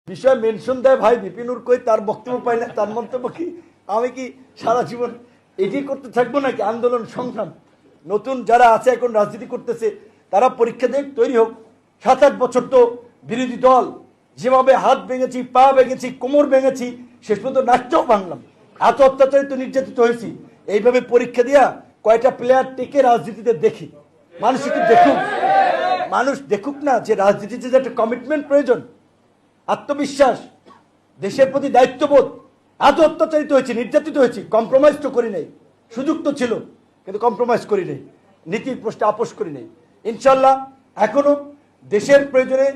বিষয় মেনশন দেয় ভাই বিপিনুর কই তার বক্তব্য পাই না, তার মন্তব্য কি? আমি কি সারা জীবন এটি করতে থাকবো নাকি? আন্দোলন সংগ্রাম নতুন যারা আছে এখন রাজনীতি করতেছে তারা পরীক্ষা দিয়ে তৈরি হোক। 7-8 বছর তো বিরোধী দল যেভাবে হাত ভেঙেছি, পা ভেঙেছি, কোমর ভেঙেছি, শেষ পর্যন্ত নাকটাও ভাঙলাম, এত অত্যাচারিত নির্যাতিত হয়েছি। এইভাবে পরীক্ষা দিয়া কয়টা প্লেয়ার টেকে রাজনীতিতে দেখি। মানুষ একটু দেখুক, মানুষ দেখুক না যে রাজনীতিতে যে একটা কমিটমেন্ট প্রয়োজন, আত্মবিশ্বাস, দেশের প্রতি দায়িত্ববোধ। এত অত্যাচারিত হয়েছে, নির্যাতিত হয়েছি, কম্প্রোমাইজ তো করি নাই। সুযোগ তো ছিল কিন্তু কম্প্রোমাইজ করি নাই, নীতির প্রশ্নে আপোষ করি নাই। ইনশাল্লাহ এখনো দেশের প্রয়োজনে,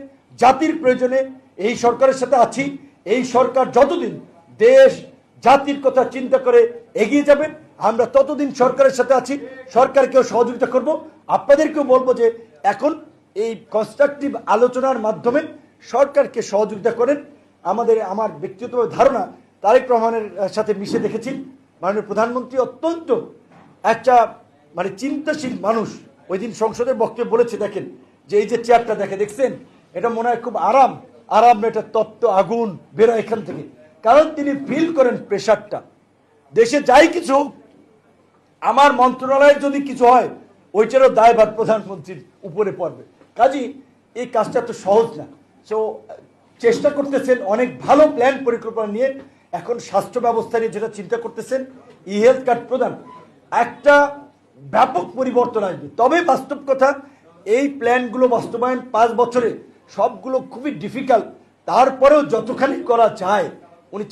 জাতির প্রয়োজনে এই সরকারের সাথে আছি। এই সরকার যতদিন দেশ জাতির কথা চিন্তা করে এগিয়ে যাবে আমরা ততদিন সরকারের সাথে আছি। সরকারকেও সহযোগিতা করব। আপনাদেরকেও বলবো যে এখন এই কনস্ট্রাকটিভ আলোচনার মাধ্যমে সরকারকে সহযোগিতা করেন। আমার ব্যক্তিগত ধারণা তারেক রহমানের সাথে মিশে দেখেছি, মাননীয় প্রধানমন্ত্রী অত্যন্ত একটা চিন্তাশীল মানুষ। ওই দিন সংসদের বক্তব্যে বলেছে, দেখেন যে এই যে চেয়ারটা দেখছেন, এটা মনে হয় খুব আরাম না, এটা তপ্ত আগুন বেরোয় এখান থেকে। কারণ তিনি ফিল করেন প্রেশারটা। দেশে যাই কিছু হোক, আমার মন্ত্রণালয়ের যদি কিছু হয় ওইটারও দায়ভার প্রধানমন্ত্রীর উপরে পড়বে। কাজী এই কাজটা তো সহজ না। সো চেষ্টা করতেছেন অনেক ভালো প্ল্যান পরিকল্পনা নিয়ে। এখন স্বাস্থ্য ব্যবস্থা নিয়ে যেটা চিন্তা করতেছেন, ই হেলথ কার্ড প্রদান, একটা ব্যাপক পরিবর্তন আসবে। তবে বাস্তব কথা, এই প্ল্যানগুলো বাস্তবায়ন 5 বছরে সবগুলো খুবই ডিফিকাল্ট। তারপরেও যতখানি করা যায় উনি